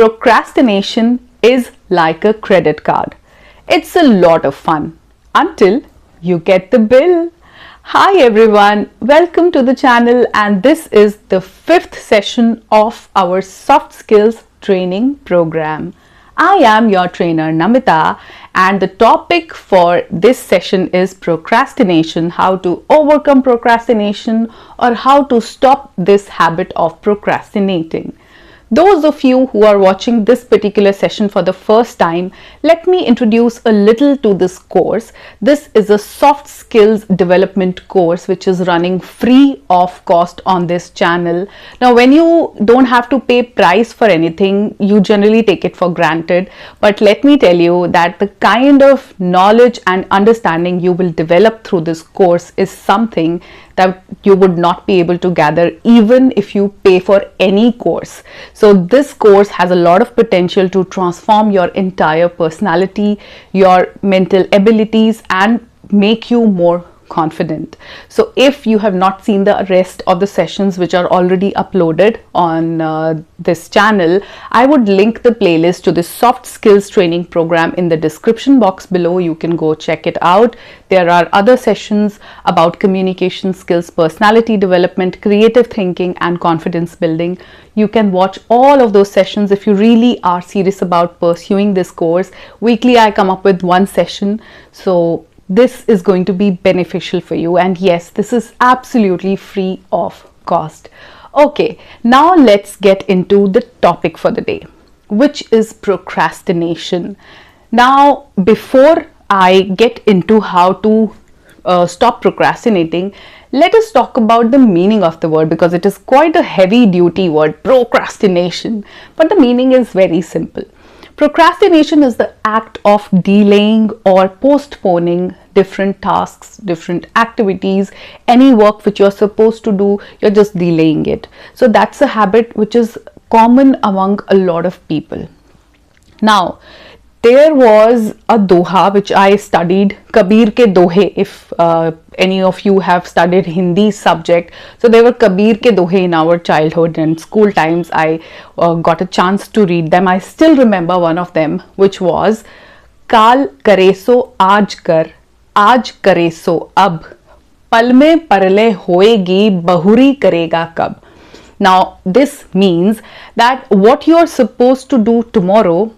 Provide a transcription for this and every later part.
Procrastination is like a credit card. It's a lot of fun until you get the bill. Hi everyone, welcome to the channel, and this is the 5th session of our soft skills training program. I am your trainer Namita, and the topic for this session is procrastination, how to overcome procrastination or how to stop this habit of procrastinating. Those of you who are watching this particular session for the first time, let me introduce a little to this course. This is a soft skills development course which is running free of cost on this channel. Now, when you don't have to pay price for anything, you generally take it for granted. But let me tell you that the kind of knowledge and understanding you will develop through this course is something that you would not be able to gather even if you pay for any course. So this course has a lot of potential to transform your entire personality, your mental abilities, and make you more confident. So if you have not seen the rest of the sessions which are already uploaded on this channel, I would link the playlist to this soft skills training program in the description box below. You can go check it out. There are other sessions about communication skills, personality development, creative thinking, and confidence building. You can watch all of those sessions if you really are serious about pursuing this course. Weekly I come up with one session, so this is going to be beneficial for you, and yes, this is absolutely free of cost. Okay, now let's get into the topic for the day, which is procrastination. Now, before I get into how to stop procrastinating, let us talk about the meaning of the word, because it is quite a heavy duty word, procrastination, but the meaning is very simple. Procrastination is the act of delaying or postponing different tasks, different activities, any work which you're supposed to do, you're just delaying it. So that's a habit which is common among a lot of people. Now, there was a doha which I studied, Kabir ke dohe, if any of you have studied Hindi subject. So there were Kabir ke dohe in our childhood and school times. I got a chance to read them. I still remember one of them, which was Kal kare so aaj kare so ab, pal mein parle hoegi, bahuri karega kab. Now this means that what you are supposed to do tomorrow,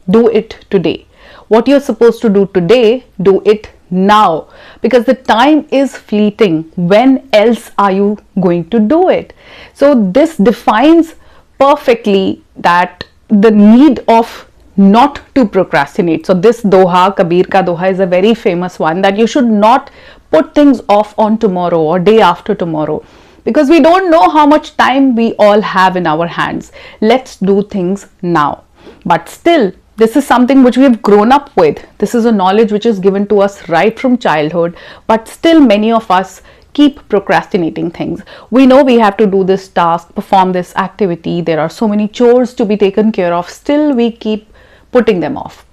do it today. What you're supposed to do today, do it now, because the time is fleeting. When else are you going to do it? So this defines perfectly that the need of not to procrastinate. So this doha, Kabir ka doha, is a very famous one, that you should not put things off on tomorrow or day after tomorrow, because we don't know how much time we all have in our hands. Let's do things now. But still, this is something which we have grown up with. This is a knowledge which is given to us right from childhood, but still many of us keep procrastinating things. We know we have to do this task, perform this activity. There are so many chores to be taken care of. Still we keep putting them off.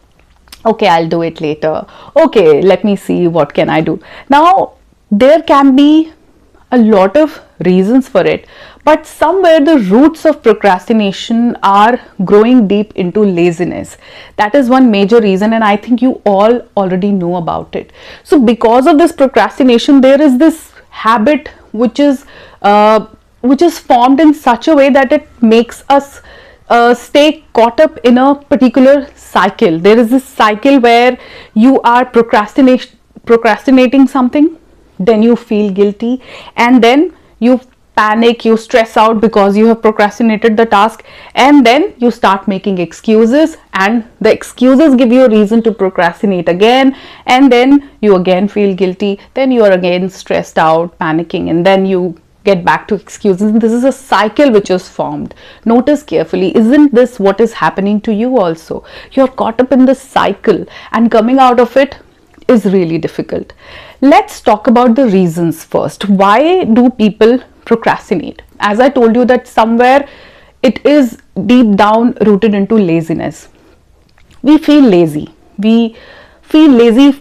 Okay, I'll do it later. Okay, let me see what can I do. Now, there can be a lot of reasons for it, but somewhere the roots of procrastination are growing deep into laziness. That is one major reason, and I think you all already know about it. So because of this procrastination, there is this habit which is formed in such a way that it makes us stay caught up in a particular cycle. There is this cycle where you are procrastinating something, then you feel guilty, and then you panic, you stress out because you have procrastinated the task, and then you start making excuses, and the excuses give you a reason to procrastinate again, and then you again feel guilty, then you are again stressed out, panicking, and then you get back to excuses. This is a cycle which is formed. Notice carefully, isn't this what is happening to you also? You're caught up in this cycle, and coming out of it is really difficult. Let's talk about the reasons first. Why do people procrastinate? As I told you, that somewhere it is deep down rooted into laziness. We feel lazy.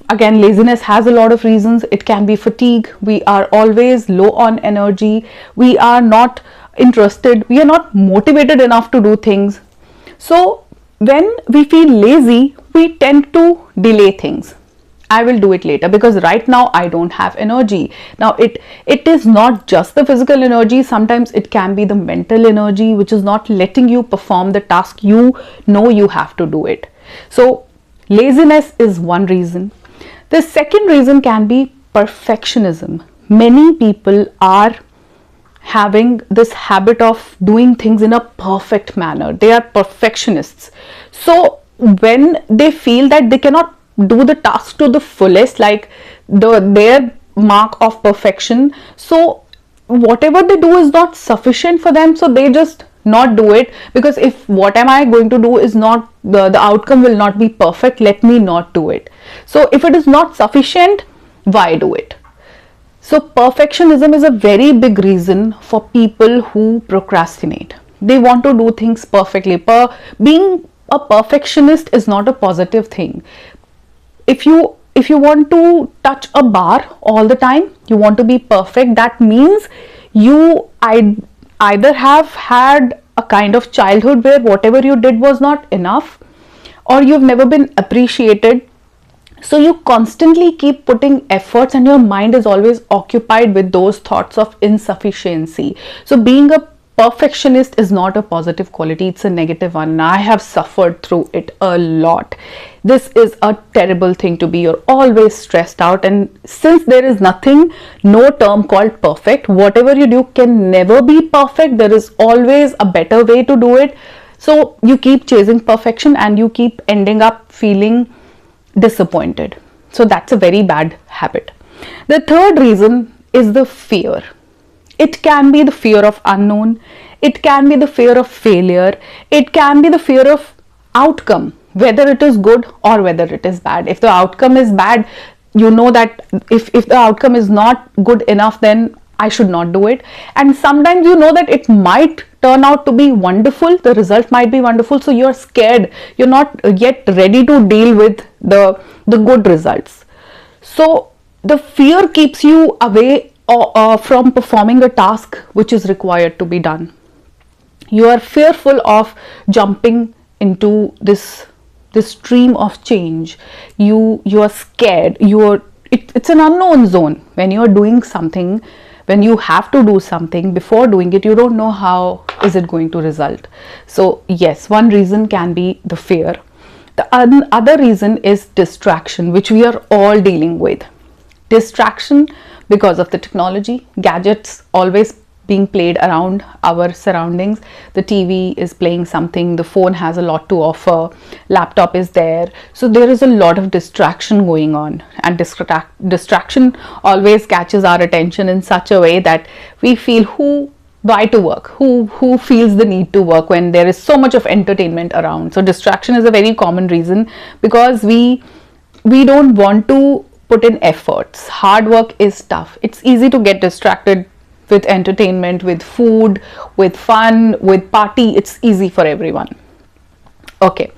Again, laziness has a lot of reasons. It can be fatigue. We are always low on energy. We are not interested. We are not motivated enough to do things. So when we feel lazy, we tend to delay things. I will do it later because right now I don't have energy. Now it is not just the physical energy. Sometimes it can be the mental energy which is not letting you perform the task you know you have to do it. So laziness is one reason. The second reason can be perfectionism. Many people are having this habit of doing things in a perfect manner. They are perfectionists. So when they feel that they cannot do the task to the fullest, like their mark of perfection, so whatever they do is not sufficient for them, so they just not do it, because if what am I going to do is not the outcome will not be perfect, let me not do it. So if it is not sufficient, why do it? So perfectionism is a very big reason for people who procrastinate. They want to do things perfectly. Being a perfectionist is not a positive thing. If you want to touch a bar all the time, you want to be perfect, that means you either have had a kind of childhood where whatever you did was not enough, or you've never been appreciated. So you constantly keep putting efforts and your mind is always occupied with those thoughts of insufficiency. So being a perfectionist is not a positive quality, it's a negative one. I have suffered through it a lot. This is a terrible thing to be. You're always stressed out, and since there is no term called perfect, whatever you do can never be perfect. There is always a better way to do it. So you keep chasing perfection and you keep ending up feeling disappointed. So that's a very bad habit. The third reason is the fear. It can be the fear of unknown, it can be the fear of failure, it can be the fear of outcome, whether it is good or whether it is bad. If the outcome is bad, you know that if the outcome is not good enough, then I should not do it. And sometimes you know that it might turn out to be wonderful, the result might be wonderful, so you're scared, you're not yet ready to deal with the good results. So the fear keeps you away from performing a task which is required to be done. You are fearful of jumping into this stream of change. You are scared. It's an unknown zone. When you are doing something, when you have to do something, before doing it, you don't know how is it going to result. So yes, one reason can be the fear. The other reason is distraction, which we are all dealing with. Distraction because of the technology, gadgets always being played around our surroundings. The TV is playing something, the phone has a lot to offer, laptop is there. So there is a lot of distraction going on, and distraction always catches our attention in such a way that we feel why to work, who feels the need to work when there is so much of entertainment around. So distraction is a very common reason, because we don't want to put in efforts. Hard work is tough. It's easy to get distracted with entertainment, with food, with fun, with party. It's easy for everyone. Okay.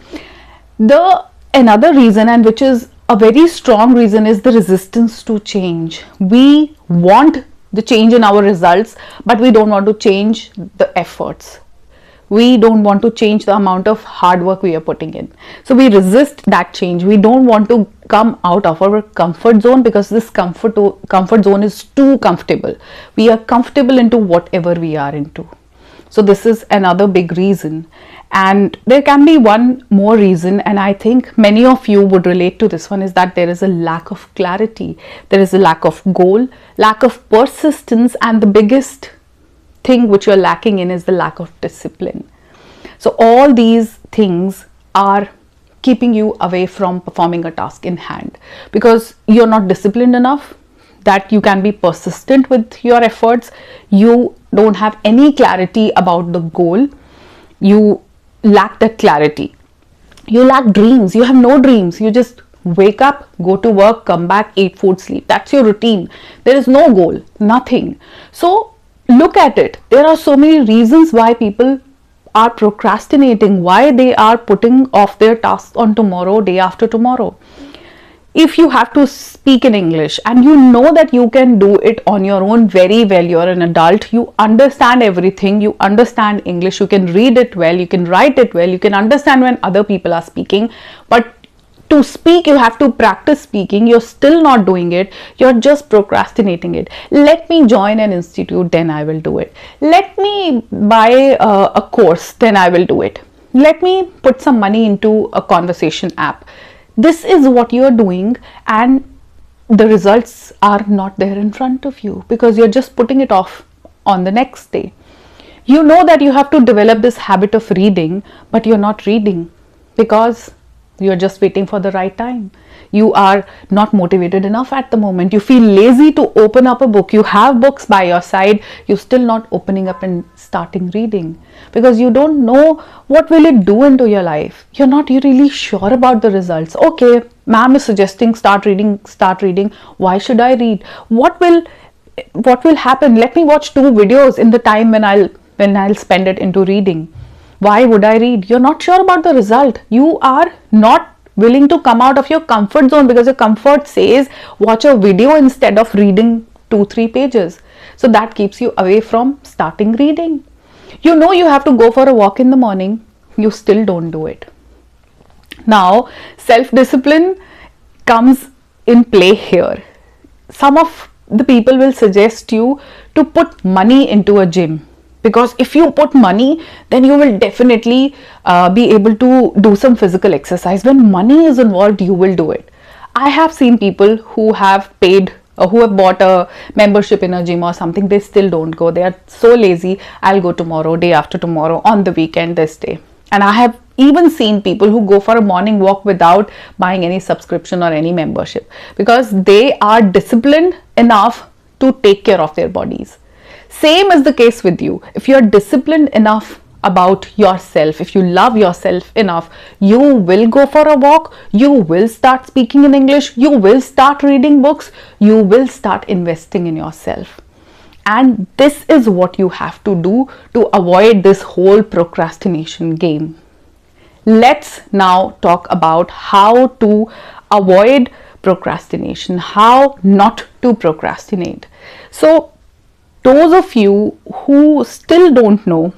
Another reason, and which is a very strong reason, is the resistance to change. We want the change in our results, but we don't want to change the efforts. We don't want to change the amount of hard work we are putting in. So we resist that change. We don't want to come out of our comfort zone, because this comfort zone is too comfortable. We are comfortable into whatever we are into. So this is another big reason. And there can be one more reason, and I think many of you would relate to this one, is that there is a lack of clarity. There is a lack of goal, lack of persistence, and the biggest thing which you're lacking in is the lack of discipline. So all these things are keeping you away from performing a task in hand, because you're not disciplined enough that you can be persistent with your efforts. You don't have any clarity about the goal. You lack that clarity. You lack dreams. You have no dreams. You just wake up, go to work, come back, eat food, sleep. That's your routine. There is no goal, nothing. So look at it. There are so many reasons why people are procrastinating, why they are putting off their tasks on tomorrow, day after tomorrow. if you have to speak in English and you know that you can do it on your own very well, you're an adult, you understand everything, you understand English, you can read it well, you can write it well, you can understand when other people are speaking, but to speak you have to practice speaking, you're still not doing it, you're just procrastinating it. Let me join an institute, then I will do it. Let me buy a course, then I will do it. Let me put some money into a conversation app. This is what you're doing, and the results are not there in front of you because you're just putting it off on the next day. You know that you have to develop this habit of reading, but you're not reading because you're just waiting for the right time. You are not motivated enough at the moment. You feel lazy to open up a book. You have books by your side. You're still not opening up and starting reading because you don't know what will it do into your life. You're not really sure about the results. Okay, ma'am is suggesting start reading. Why should I read? What will happen? Let me watch 2 videos in the time when I'll spend it into reading. Why would I read? You're not sure about the result. You are not willing to come out of your comfort zone because your comfort says watch a video instead of reading 2-3 pages. So that keeps you away from starting reading. You know you have to go for a walk in the morning. You still don't do it. Now, self-discipline comes in play here. Some of the people will suggest you to put money into a gym. Because if you put money, then you will definitely be able to do some physical exercise. When money is involved, you will do it. I have seen people who have paid, who have bought a membership in a gym or something, they still don't go. They are so lazy. I'll go tomorrow, day after tomorrow, on the weekend, this day. And I have even seen people who go for a morning walk without buying any subscription or any membership because they are disciplined enough to take care of their bodies. Same is the case with you. If you're disciplined enough about yourself, if you love yourself enough, you will go for a walk, you will start speaking in English, you will start reading books, you will start investing in yourself. And this is what you have to do to avoid this whole procrastination game. Let's now talk about how to avoid procrastination, how not to procrastinate. So, those of you who still don't know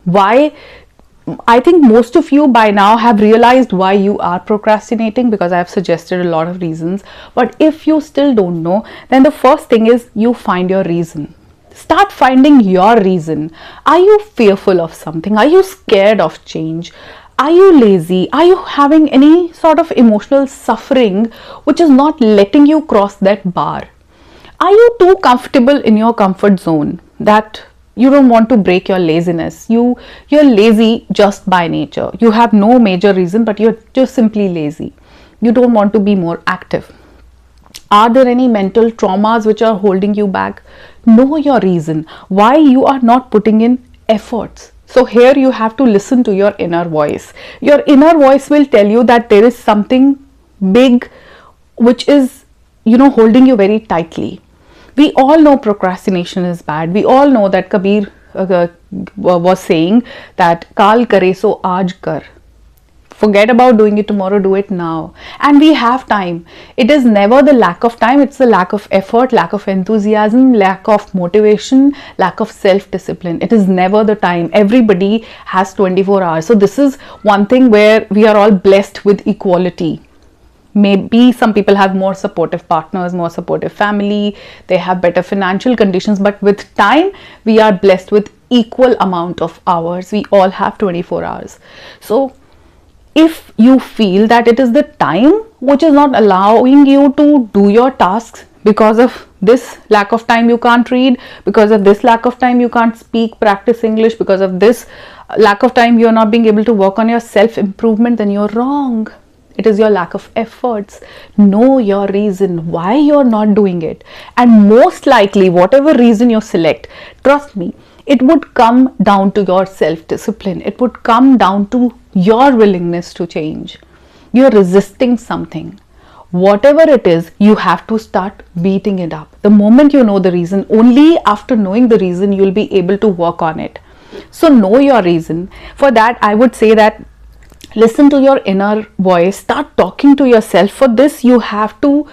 why, I think most of you by now have realized why you are procrastinating because I have suggested a lot of reasons. But if you still don't know, then the first thing is you find your reason. Start finding your reason. Are you fearful of something? Are you scared of change? Are you lazy? Are you having any sort of emotional suffering which is not letting you cross that bar? Are you too comfortable in your comfort zone that you don't want to break your laziness? You're lazy just by nature. You have no major reason, but you're just simply lazy. You don't want to be more active. Are there any mental traumas which are holding you back? Know your reason. Why you are not putting in efforts. So here you have to listen to your inner voice. Your inner voice will tell you that there is something big which is, holding you very tightly. We all know procrastination is bad. We all know that Kabir was saying that Kal kare so aaj kar. Forget about doing it tomorrow, do it now. And we have time. It is never the lack of time, it's the lack of effort, lack of enthusiasm, lack of motivation, lack of self-discipline. It is never the time. Everybody has 24 hours. So this is one thing where we are all blessed with equality. Maybe some people have more supportive partners, more supportive family, they have better financial conditions, but with time, we are blessed with equal amount of hours. We all have 24 hours. So, if you feel that it is the time which is not allowing you to do your tasks because of this lack of time you can't read, because of this lack of time you can't speak, practice English, because of this lack of time you're not being able to work on your self-improvement, then you're wrong. It is your lack of efforts. Know your reason why you're not doing it. And most likely, whatever reason you select, trust me, it would come down to your self-discipline. It would come down to your willingness to change. You're resisting something. Whatever it is, you have to start beating it up. The moment you know the reason, only after knowing the reason, you'll be able to work on it. So know your reason. For that, I would say that Listen to your inner voice. Start talking to yourself. For this, you have to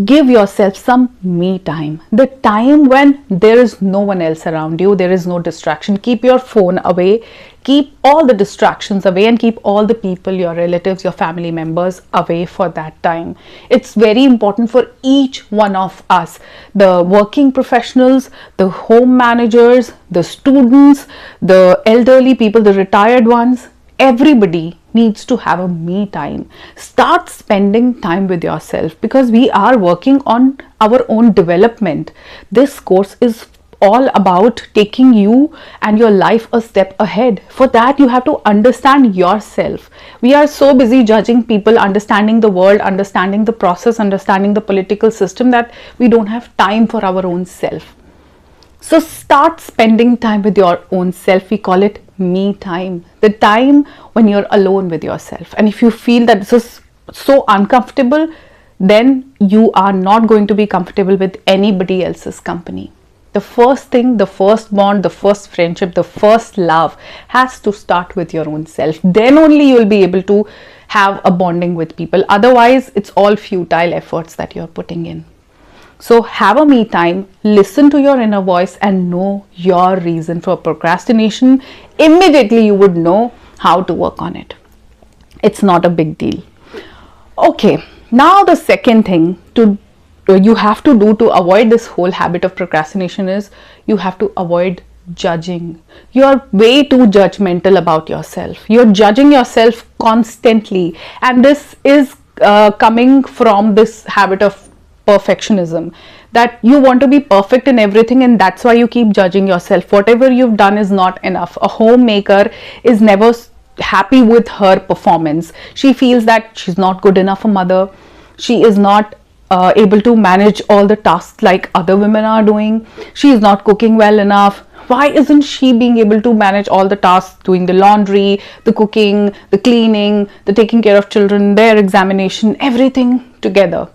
give yourself some me time. The time when there is no one else around you, there is no distraction. Keep your phone away. Keep all the distractions away and keep all the people, your relatives, your family members away for that time. It's very important for each one of us, the working professionals, the home managers, the students, the elderly people, the retired ones. Everybody needs to have a me time. Start spending time with yourself because we are working on our own development. This course is all about taking you and your life a step ahead. For that, you have to understand yourself. We are so busy judging people, understanding the world, understanding the process, understanding the political system, that we don't have time for our own self. So start spending time with your own self. We call it me time, the time when you're alone with yourself. And if you feel that this is so uncomfortable, then you are not going to be comfortable with anybody else's company. The first thing, the first bond, the first friendship, the first love has to start with your own self. Then only you will be able to have a bonding with people. Otherwise, it's all futile efforts that you're putting in. So have a me time, listen to your inner voice and know your reason for procrastination. Immediately you would know how to work on it. It's not a big deal. Okay, now the second thing you have to do to avoid this whole habit of procrastination is you have to avoid judging. You're way too judgmental about yourself. You're judging yourself constantly, and this is coming from this habit of perfectionism, that you want to be perfect in everything, and that's why you keep judging yourself. Whatever you've done is not enough. A homemaker is never happy with her performance. She feels that she's not good enough a mother. She is not able to manage all the tasks like other women are doing. She is not cooking well enough. Why isn't she being able to manage all the tasks, doing the laundry, the cooking, the cleaning, the taking care of children, their examination, everything together?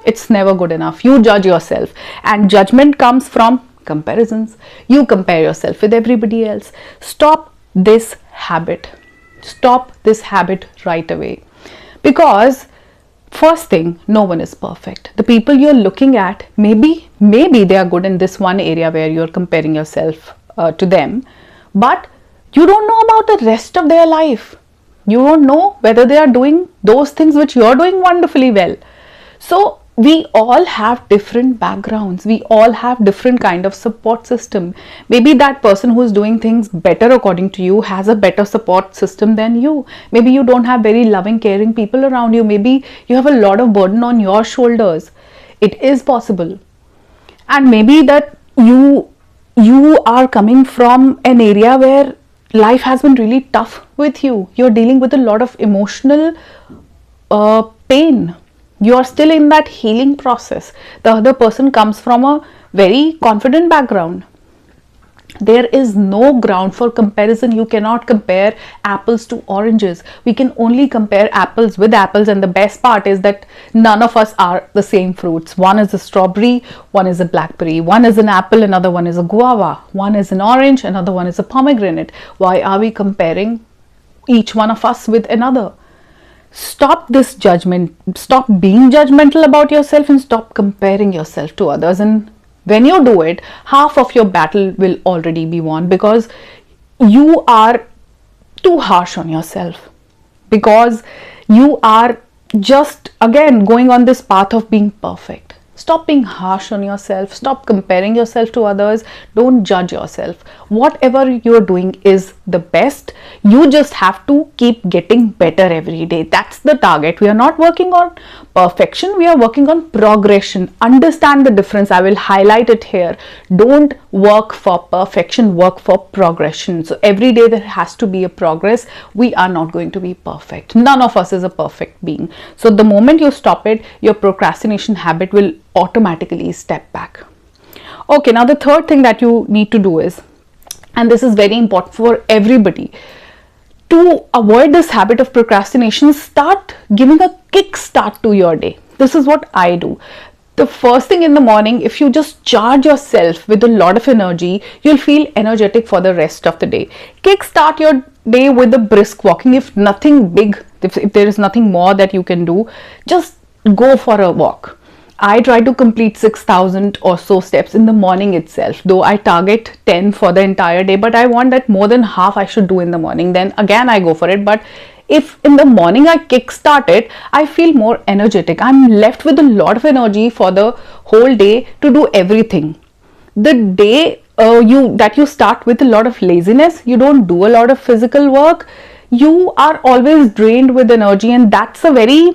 It's never good enough. You judge yourself, and judgment comes from comparisons. You compare yourself with everybody else. Stop this habit. Stop this habit right away. Because first thing, no one is perfect. The people you're looking at, maybe they are good in this one area where you're comparing yourself to them, but you don't know about the rest of their life. You don't know whether they are doing those things which you're doing wonderfully well. So we all have different backgrounds. We all have different kind of support system. Maybe that person who is doing things better according to you has a better support system than you. Maybe you don't have very loving, caring people around you. Maybe you have a lot of burden on your shoulders. It is possible. And maybe that you are coming from an area where life has been really tough with you. You're dealing with a lot of emotional pain. You are still in that healing process. The other person comes from a very confident background. There is no ground for comparison. You cannot compare apples to oranges. We can only compare apples with apples, and the best part is that none of us are the same fruits. One is a strawberry, one is a blackberry, one is an apple, another one is a guava, one is an orange, another one is a pomegranate. Why are we comparing each one of us with another? Stop this judgment. Stop being judgmental about yourself and stop comparing yourself to others. And when you do it, half of your battle will already be won, because you are too harsh on yourself, because you are just again going on this path of being perfect. Stop being harsh on yourself. Stop comparing yourself to others. Don't judge yourself. Whatever you're doing is the best. You just have to keep getting better every day. That's the target. We are not working on perfection. We are working on progression. Understand the difference. I will highlight it here. Don't work for perfection. Work for progression. So every day there has to be a progress. We are not going to be perfect. None of us is a perfect being. So the moment you stop it, your procrastination habit will automatically step back. Okay, now the third thing that you need to do is, and this is very important for everybody, to avoid this habit of procrastination, start giving a kick start to your day. This is what I do. The first thing in the morning, if you just charge yourself with a lot of energy, you'll feel energetic for the rest of the day. Kickstart your day with a brisk walking. If nothing big, if there is nothing more that you can do, just go for a walk. I try to complete 6,000 or so steps in the morning itself, though I target 10 for the entire day, but I want that more than half I should do in the morning. Then again I go for it. But if in the morning I kickstart it, I feel more energetic. I'm left with a lot of energy for the whole day to do everything. The day you start with a lot of laziness, you don't do a lot of physical work, you are always drained with energy, and that's a very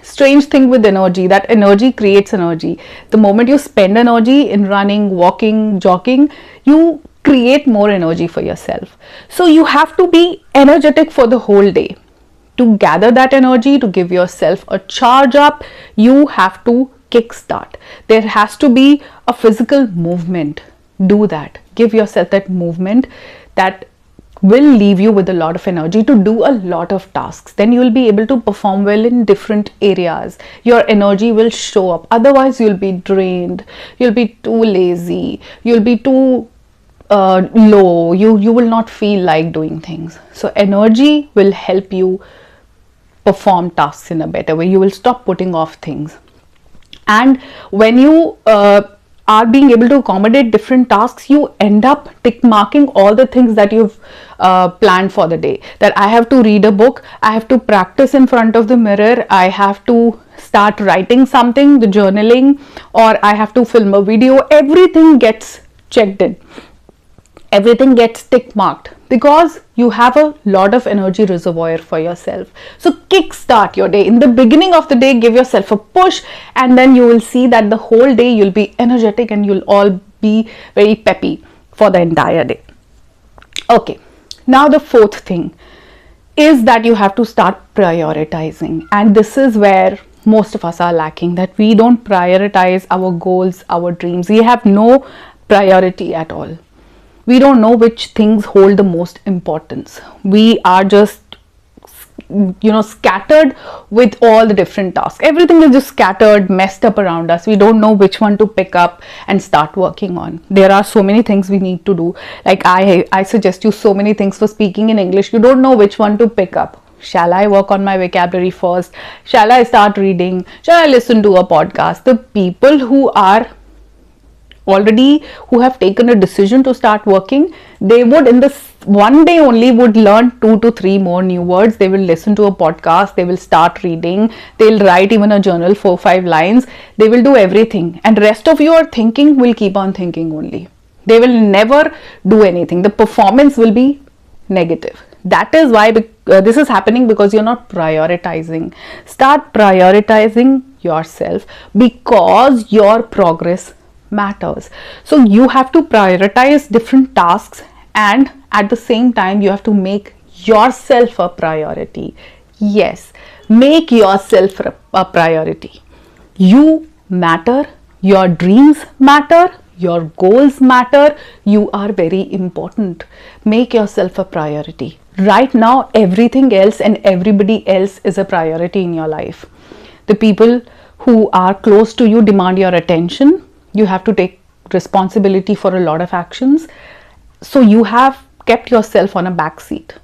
strange thing with energy, that energy creates energy. The moment you spend energy in running, walking, jogging, you create more energy for yourself. So you have to be energetic for the whole day. To gather that energy, to give yourself a charge up, you have to kickstart. There has to be a physical movement. Do that. Give yourself that movement that will leave you with a lot of energy to do a lot of tasks. Then you will be able to perform well in different areas. Your energy will show up. Otherwise you'll be drained, you'll be too lazy, you'll be too low, you will not feel like doing things. So energy will help you perform tasks in a better way. You will stop putting off things. And when you are being able to accommodate different tasks, you end up tick marking all the things that you've planned for the day. That I have to read a book, I have to practice in front of the mirror, I have to start writing something, the journaling, or I have to film a video. Everything gets checked in, everything gets tick marked, because you have a lot of energy reservoir for yourself. So kickstart your day. In the beginning of the day, give yourself a push, and then you will see that the whole day you'll be energetic and you'll all be very peppy for the entire day. Okay, now the fourth thing is that you have to start prioritizing, and this is where most of us are lacking, that we don't prioritize our goals, our dreams. We have no priority at all. We don't know which things hold the most importance. We are just, scattered with all the different tasks. Everything is just scattered, messed up around us. We don't know which one to pick up and start working on. There are so many things we need to do. Like I suggest you so many things for speaking in English. You don't know which one to pick up. Shall I work on my vocabulary first? Shall I start reading? Shall I listen to a podcast? The people who have taken a decision to start working, they would in this one day only would learn 2 to 3 more new words. They will listen to a podcast, they will start reading, they'll write even a journal, 4-5 lines, they will do everything, and rest of your thinking will keep on thinking only. They will never do anything. The performance will be negative. That is why this is happening, because you're not prioritizing. Start prioritizing yourself, because your progress matters. So you have to prioritize different tasks, and at the same time you have to make yourself a priority. Yes, make yourself a priority. You matter, your dreams matter, your goals matter, you are very important. Make yourself a priority. Right now everything else and everybody else is a priority in your life. The people who are close to you demand your attention. You have to take responsibility for a lot of actions. So you have kept yourself on a back seat.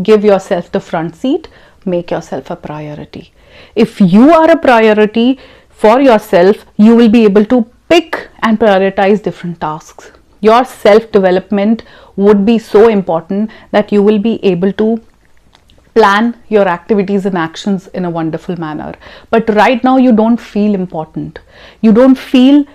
Give yourself the front seat. Make yourself a priority. If you are a priority for yourself, you will be able to pick and prioritize different tasks. Your self-development would be so important that you will be able to plan your activities and actions in a wonderful manner. But right now you don't feel important. You don't feel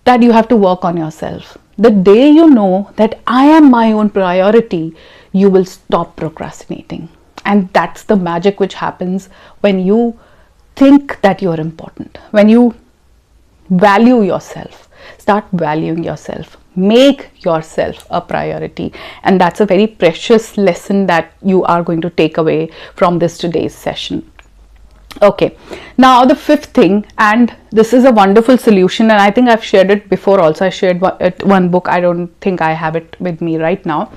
that you have to work on yourself. The day you know that I am my own priority, you will stop procrastinating. And that's the magic which happens when you think that you are important. When you value yourself, start valuing yourself. Make yourself a priority, and that's a very precious lesson that you are going to take away from this today's session. Okay, now the fifth thing, and this is a wonderful solution, and I think I've shared it before also. I shared one book. I don't think I have it with me right now.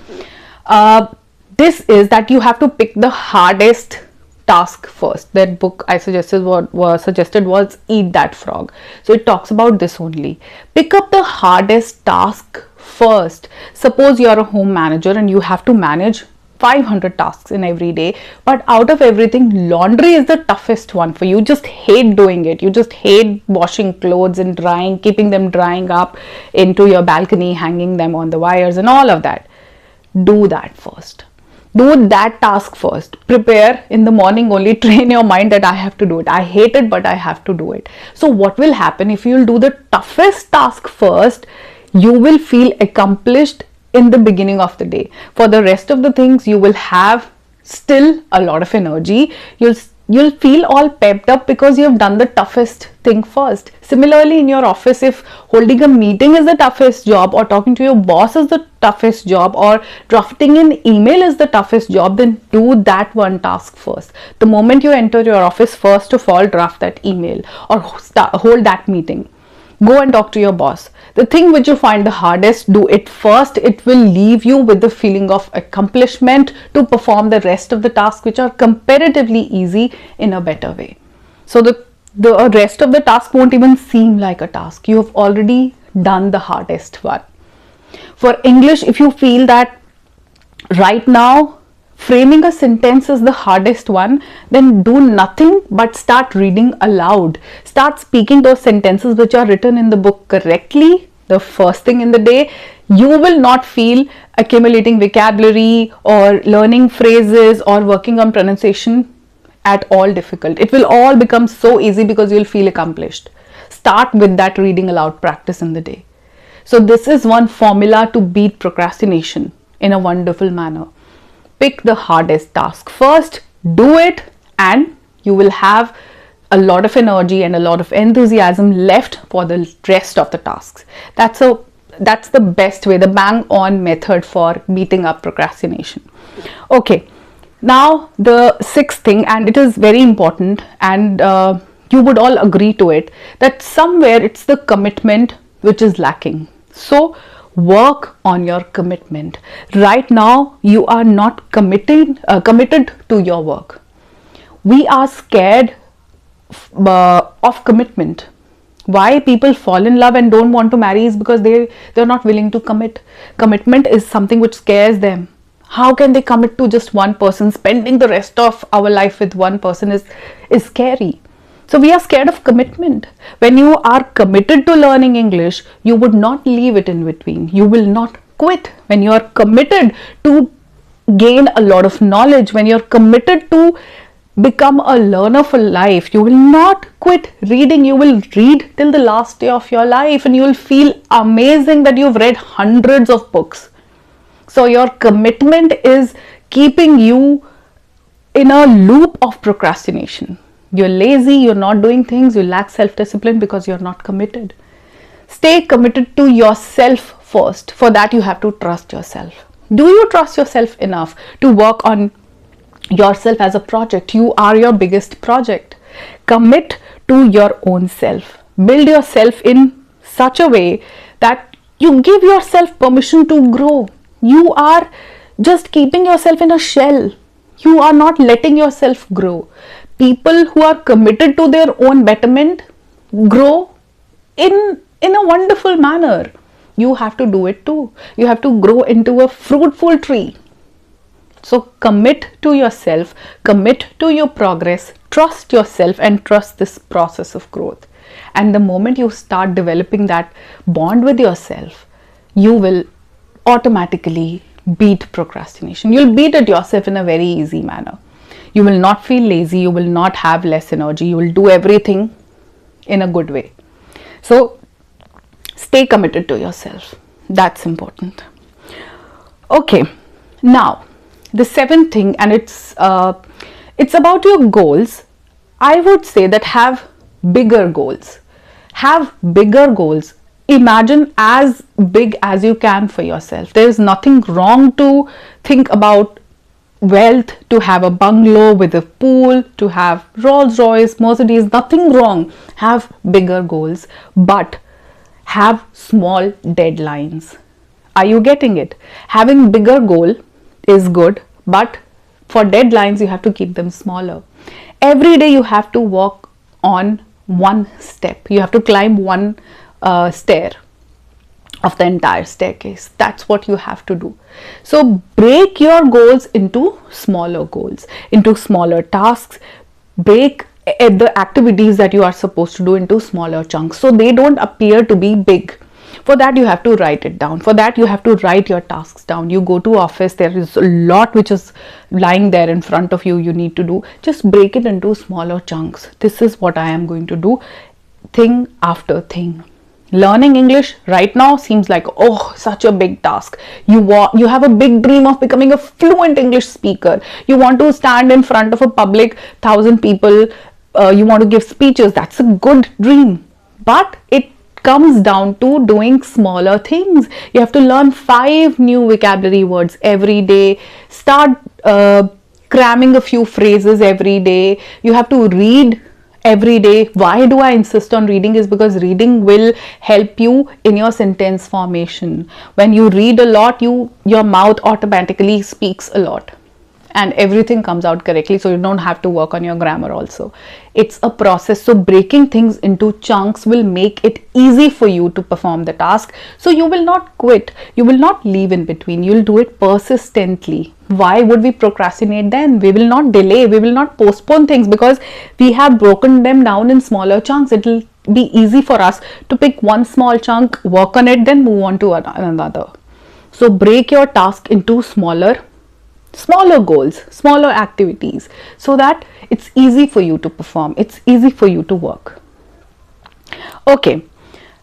This is that you have to pick the hardest task first. That book I suggested was Eat That Frog. So it talks about this only. Pick up the hardest task first. Suppose you're a home manager and you have to manage 500 tasks in every day, but out of everything, laundry is the toughest one for you. You just hate doing it. You just hate washing clothes and drying, keeping them drying up into your balcony, hanging them on the wires and all of that. Do that first. Do that task first. Prepare in the morning only. Train your mind that I have to do it. I hate it, but I have to do it. So what will happen if you'll do the toughest task first? You will feel accomplished in the beginning of the day. For the rest of the things, you will have still a lot of energy. You'll feel all pepped up because you have done the toughest thing first. Similarly, in your office, if holding a meeting is the toughest job, or talking to your boss is the toughest job, or drafting an email is the toughest job, then do that one task first. The moment you enter your office, first of all, draft that email or hold that meeting. Go and talk to your boss. The thing which you find the hardest, do it first. It will leave you with the feeling of accomplishment to perform the rest of the tasks, which are comparatively easy, in a better way. So the rest of the task won't even seem like a task. You have already done the hardest one. For English, if you feel that right now framing a sentence is the hardest one, then do nothing but start reading aloud. Start speaking those sentences which are written in the book correctly the first thing in the day. You will not feel accumulating vocabulary or learning phrases or working on pronunciation at all difficult. It will all become so easy because you'll feel accomplished. Start with that reading aloud practice in the day. So this is one formula to beat procrastination in a wonderful manner. Pick the hardest task first, do it, and you will have a lot of energy and a lot of enthusiasm left for the rest of the tasks. That's the best way, the bang on method for beating up procrastination. Okay, now the sixth thing, and it is very important, and you would all agree to it, that somewhere it's the commitment which is lacking. So work on your commitment. Right now you are not committed to your work. We are scared of commitment. Why people fall in love and don't want to marry is because they're not willing to commit. Commitment is something which scares them. How can they commit to just one person? Spending the rest of our life with one person is scary. So we are scared of commitment. When you are committed to learning English, you would not leave it in between. You will not quit. When you are committed to gain a lot of knowledge, when you're committed to become a learner for life, you will not quit reading. You will read till the last day of your life, and you will feel amazing that you've read hundreds of books. So your commitment is keeping you in a loop of procrastination. You're lazy, you're not doing things, you lack self-discipline because you're not committed. Stay committed to yourself first. For that, you have to trust yourself. Do you trust yourself enough to work on yourself as a project? You are your biggest project. Commit to your own self. Build yourself in such a way that you give yourself permission to grow. You are just keeping yourself in a shell. You are not letting yourself grow. People who are committed to their own betterment grow in a wonderful manner. You have to do it too. You have to grow into a fruitful tree. So commit to yourself, commit to your progress, trust yourself, and trust this process of growth. And the moment you start developing that bond with yourself, you will automatically beat procrastination. You'll beat it yourself in a very easy manner. You will not feel lazy, you will not have less energy, you will do everything in a good way. So stay committed to yourself. That's important. Okay, now the seventh thing, and it's about your goals. I would say that have bigger goals. Have bigger goals. Imagine as big as you can for yourself. There is nothing wrong to think about wealth, to have a bungalow with a pool, to have Rolls Royce, Mercedes, nothing wrong. Have bigger goals, but have small deadlines. Are you getting it? Having bigger goal is good, but for deadlines you have to keep them smaller. Every day you have to walk on one step. You have to climb one stair. of the entire staircase. That's what you have to do. So break your goals into smaller goals, into smaller tasks. Break the activities that you are supposed to do into smaller chunks so they don't appear to be big. For that, you have to write it down. For that, you have to write your tasks down. You go to office, there is a lot which is lying there in front of you, you need to do. Just break it into smaller chunks. This is what I am going to do, thing after thing. Learning English right now seems like, oh, such a big task. You have a big dream of becoming a fluent English speaker. You want to stand in front of a public 1,000 people. You want to give speeches. That's a good dream. But it comes down to doing smaller things. You have to learn 5 new vocabulary words every day. Start cramming a few phrases every day. You have to read every day. Why do I insist on reading? Is because reading will help you in your sentence formation. When you read a lot, your mouth automatically speaks a lot and everything comes out correctly, so you don't have to work on your grammar also. It's a process. So breaking things into chunks will make it easy for you to perform the task. So you will not quit. You will not leave in between. You'll do it persistently. Why would we procrastinate then? We will not delay. We will not postpone things because we have broken them down in smaller chunks. It'll be easy for us to pick one small chunk, work on it, then move on to another. So break your task into smaller goals, smaller activities, so that it's easy for you to perform, it's easy for you to work. Okay,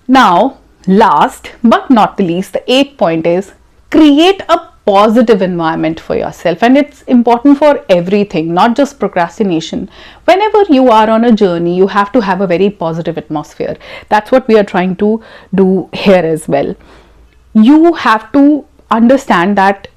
now last but not the least, the 8th point is create a positive environment for yourself. And it's important for everything, not just procrastination. Whenever you are on a journey, you have to have a very positive atmosphere. That's what we are trying to do here as well. You have to understand that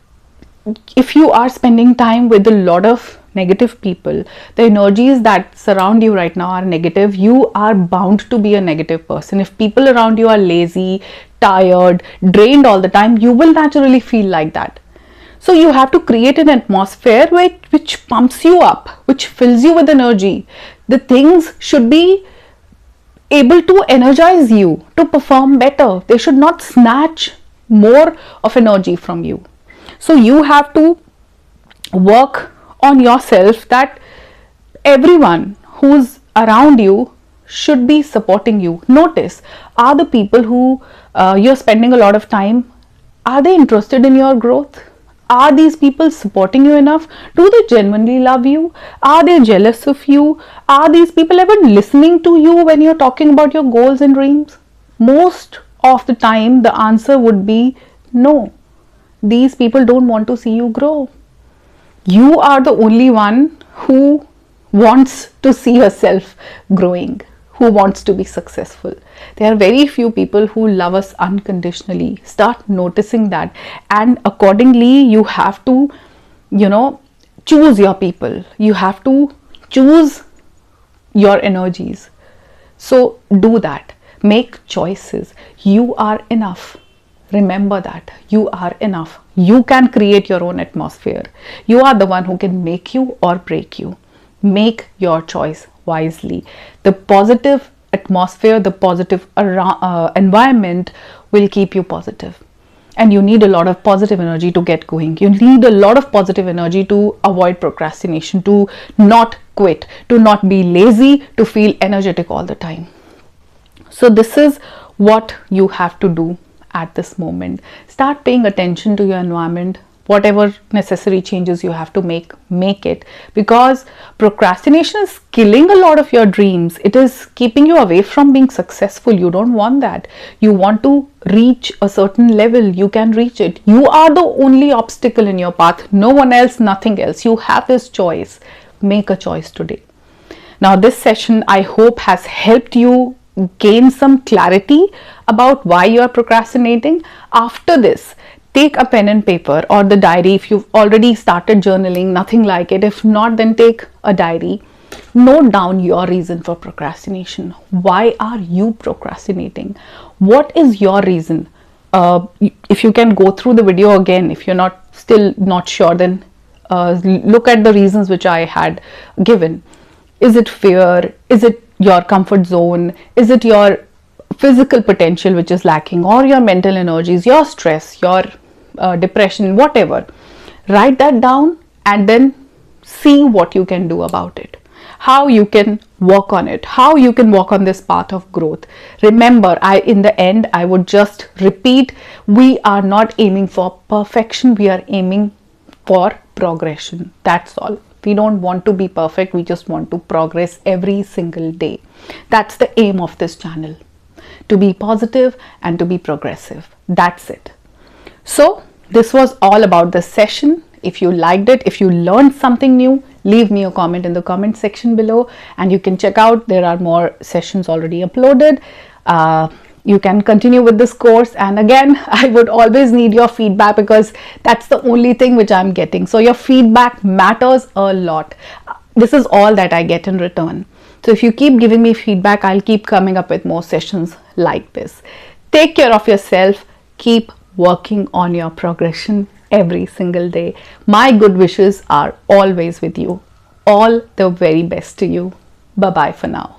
if you are spending time with a lot of negative people, the energies that surround you right now are negative, you are bound to be a negative person. If people around you are lazy, tired, drained all the time, you will naturally feel like that. So you have to create an atmosphere which pumps you up, which fills you with energy. The things should be able to energize you to perform better. They should not snatch more of energy from you. So you have to work on yourself that everyone who's around you should be supporting you. Notice, are the people who you're spending a lot of time, are they interested in your growth? Are these people supporting you enough? Do they genuinely love you? Are they jealous of you? Are these people even listening to you when you're talking about your goals and dreams? Most of the time, the answer would be no. These people don't want to see you grow. You are the only one who wants to see yourself growing, who wants to be successful. There are very few people who love us unconditionally. Start noticing that, and accordingly you have to, choose your people. You have to choose your energies. So do that. Make choices. You are enough. Remember that you are enough. You can create your own atmosphere. You are the one who can make you or break you. Make your choice wisely. The positive atmosphere, the positive environment will keep you positive. And you need a lot of positive energy to get going. You need a lot of positive energy to avoid procrastination, to not quit, to not be lazy, to feel energetic all the time. So this is what you have to do at this moment. Start paying attention to your environment. Whatever necessary changes you have to make it, because procrastination is killing a lot of your dreams. It is keeping you away from being successful. You don't want that. You want to reach a certain level. You can reach it. You are the only obstacle in your path. No one else, nothing else. You have this choice. Make a choice today. Now this session, I hope, has helped you gain some clarity about why you are procrastinating. After this, take a pen and paper or the diary. If you've already started journaling, nothing like it. If not, then take a diary. Note down your reason for procrastination. Why are you procrastinating? What is your reason? If you can go through the video again, if you're still not sure, then look at the reasons which I had given. Is it fear? Is it your comfort zone? Is it your physical potential which is lacking, or your mental energies, your stress, your depression, whatever, write that down and then see what you can do about it, how you can work on it, how you can walk on this path of growth. Remember, in the end, I would just repeat, we are not aiming for perfection, we are aiming for progression. That's all. We don't want to be perfect, we just want to progress every single day. That's the aim of this channel, to be positive and to be progressive. That's it. So this was all about this session. If you liked it, if you learned something new, leave me a comment in the comment section below, and you can check out, there are more sessions already uploaded. You can continue with this course, and again, I would always need your feedback, because that's the only thing which I'm getting. So your feedback matters a lot. This is all that I get in return. So if you keep giving me feedback, I'll keep coming up with more sessions like this. Take care of yourself. Keep working on your progression every single day. My good wishes are always with you. All the very best to you. Bye bye for now.